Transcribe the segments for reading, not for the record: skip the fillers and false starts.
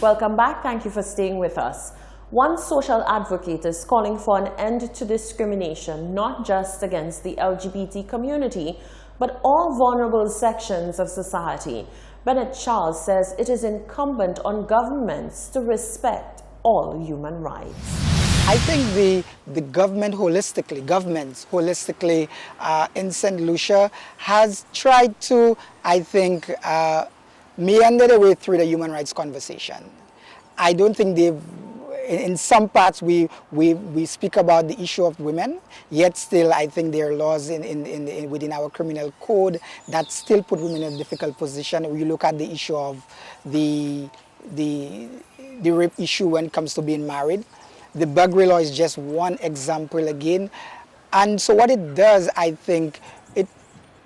Welcome back. Thank you for staying with us. One social advocate is calling for an end to discrimination, not just against the LGBT community, but all vulnerable sections of society. Bennett Charles says it is incumbent on governments to respect all human rights. I think the governments holistically in St. Lucia has tried to, I think, meander their way through the human rights conversation. I don't think they've, in some parts we speak about the issue of women, yet still I think there are laws within our criminal code that still put women in a difficult position. You look at the issue of the rape issue when it comes to being married. The burglary law is just one example again. And so what it does, I think,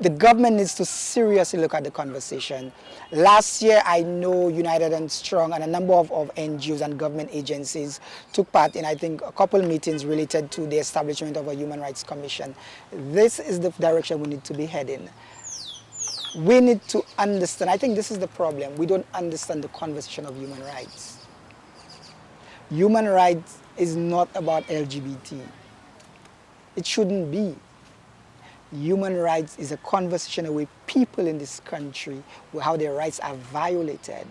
the government needs to seriously look at the conversation. Last year, I know United and Strong and a number of NGOs and government agencies took part in, I think, a couple meetings related to the establishment of a Human Rights Commission. This is the direction we need to be heading. We need to understand, I think this is the problem, we don't understand the conversation of human rights. Human rights is not about LGBT. It shouldn't be. Human rights is a conversation with people in this country, how their rights are violated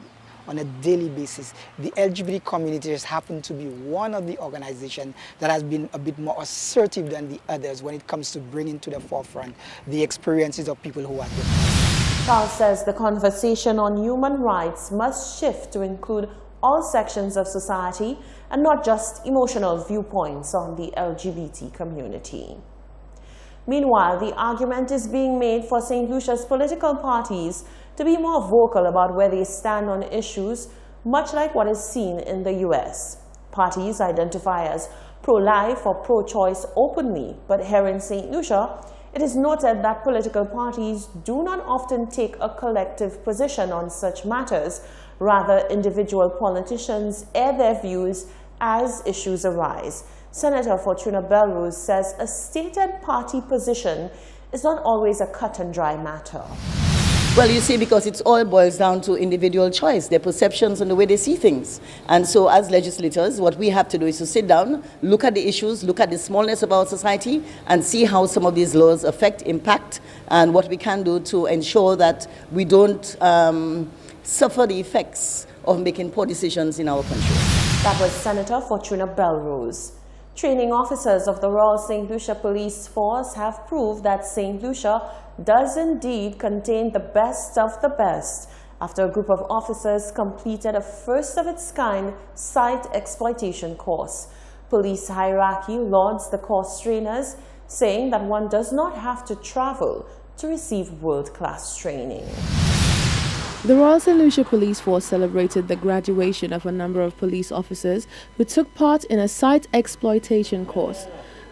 on a daily basis. The LGBT community has happened to be one of the organizations that has been a bit more assertive than the others when it comes to bringing to the forefront the experiences of people who are different. Charles says the conversation on human rights must shift to include all sections of society and not just emotional viewpoints on the LGBT community. Meanwhile, the argument is being made for St. Lucia's political parties to be more vocal about where they stand on issues, much like what is seen in the US. Parties identify as pro-life or pro-choice openly, but here in St. Lucia, it is noted that political parties do not often take a collective position on such matters. Rather, individual politicians air their views as issues arise. Senator Fortuna Belrose says a stated party position is not always a cut and dry matter. Well, you see, because it all boils down to individual choice, their perceptions and the way they see things. And so as legislators, what we have to do is to sit down, look at the issues, look at the smallness of our society, and see how some of these laws affect, impact, and what we can do to ensure that we don't suffer the effects of making poor decisions in our country. That was Senator Fortuna Belrose. Training officers of the Royal St. Lucia Police Force have proved that St. Lucia does indeed contain the best of the best after a group of officers completed a first-of-its-kind site exploitation course. Police hierarchy lauds the course trainers, saying that one does not have to travel to receive world-class training. The Royal St. Lucia Police Force celebrated the graduation of a number of police officers who took part in a site exploitation course.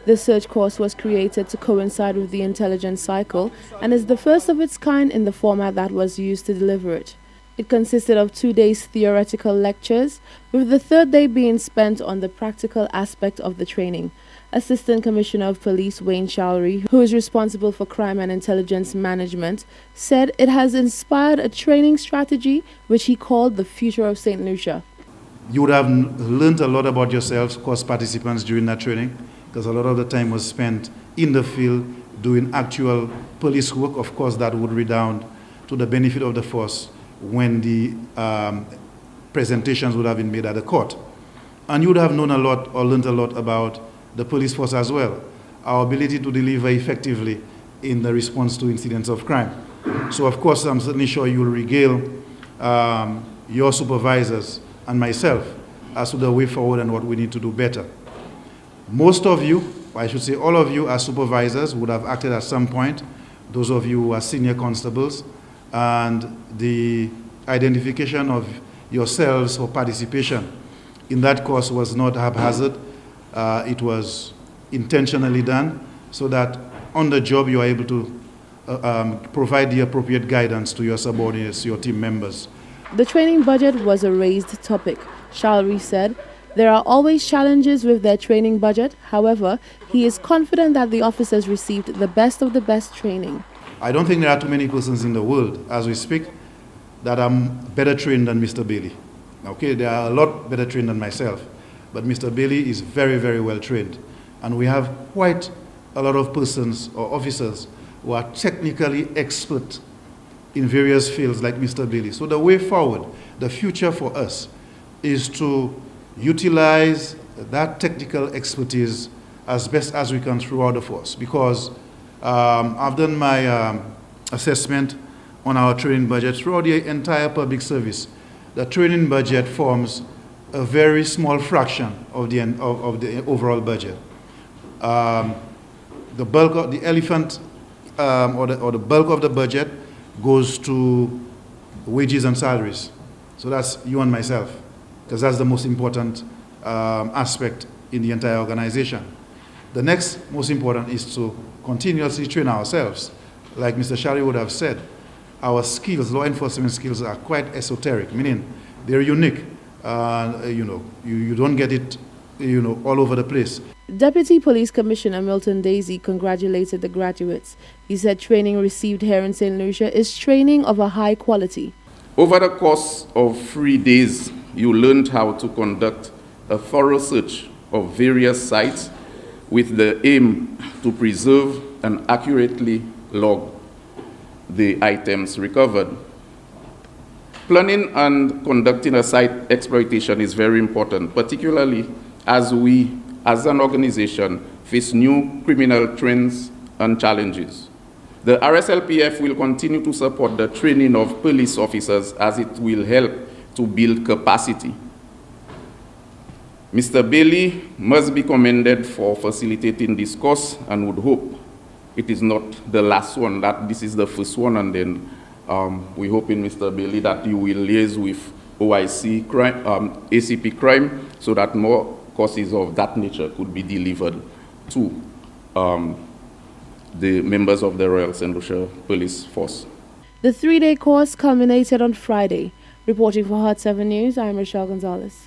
This search course was created to coincide with the intelligence cycle and is the first of its kind in the format that was used to deliver it. It consisted of 2 days theoretical lectures, with the third day being spent on the practical aspect of the training. Assistant Commissioner of Police Wayne Showery, who is responsible for crime and intelligence management, said it has inspired a training strategy which he called the future of St. Lucia. You would have learned a lot about yourselves, course participants, during that training, because a lot of the time was spent in the field doing actual police work. Of course, that would redound to the benefit of the force when the presentations would have been made at the court. And you would have known a lot or learned a lot about the police force as well, our ability to deliver effectively in the response to incidents of crime. So of course, I'm certainly sure you'll regale your supervisors and myself as to the way forward and what we need to do better. Most of you, I should say all of you as supervisors would have acted at some point, those of you who are senior constables, and the identification of yourselves for participation in that course was not haphazard. It was intentionally done so that on the job you are able to provide the appropriate guidance to your subordinates, your team members. The training budget was a raised topic. Showery said there are always challenges with their training budget. However, he is confident that the officers received the best of the best training. I don't think there are too many persons in the world, as we speak, that are better trained than Mr. Bailey. Okay, they are a lot better trained than myself, but Mr. Bailey is very, very well trained. And we have quite a lot of persons or officers who are technically expert in various fields like Mr. Bailey. So the way forward, the future for us, is to utilize that technical expertise as best as we can throughout the force. Because I've done my assessment on our training budget throughout the entire public service. The training budget forms a very small fraction of the overall budget. The bulk of the elephant, or the bulk of the budget, goes to wages and salaries. So that's you and myself, because that's the most important aspect in the entire organization. The next most important is to continuously train ourselves. Like Mr. Shari would have said, our skills, law enforcement skills, are quite esoteric, meaning they're unique. You don't get it, all over the place. Deputy Police Commissioner Milton Daisy congratulated the graduates. He said training received here in St. Lucia is training of a high quality. Over the course of 3 days, you learned how to conduct a thorough search of various sites with the aim to preserve and accurately log the items recovered. Planning and conducting a site exploitation is very important, particularly as we, as an organization, face new criminal trends and challenges. The RSLPF will continue to support the training of police officers as it will help to build capacity. Mr. Bailey must be commended for facilitating this course, and would hope it is not the last one, that this is the first one, and then we hope in Mr. Bailey that you will liaise with OIC crime, ACP crime, so that more courses of that nature could be delivered to the members of the Royal St. Lucia Police Force. The 3-day course culminated on Friday. Reporting for Hot 7 News, I'm Rochelle Gonzalez.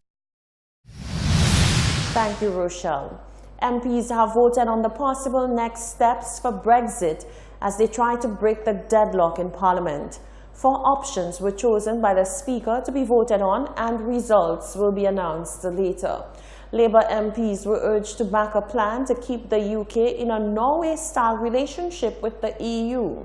Thank you, Rochelle. MPs have voted on the possible next steps for Brexit as they try to break the deadlock in Parliament. 4 options were chosen by the Speaker to be voted on, and results will be announced later. Labour MPs were urged to back a plan to keep the UK in a Norway-style relationship with the EU.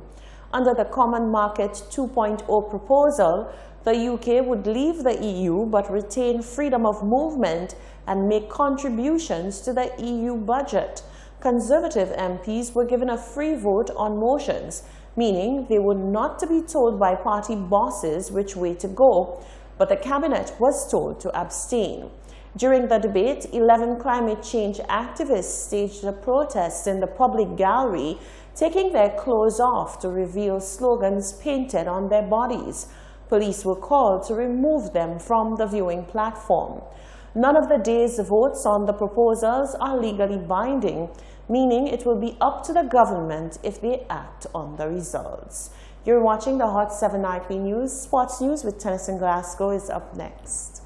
Under the Common Market 2.0 proposal, the UK would leave the EU but retain freedom of movement and make contributions to the EU budget. Conservative MPs were given a free vote on motions, meaning they were not to be told by party bosses which way to go, but the cabinet was told to abstain. During the debate, 11 climate change activists staged a protest in the public gallery, taking their clothes off to reveal slogans painted on their bodies. Police were called to remove them from the viewing platform. None of the day's votes on the proposals are legally binding, meaning it will be up to the government if they act on the results. You're watching the Hot 7 IP News. Sports News with Tennyson Glasgow is up next.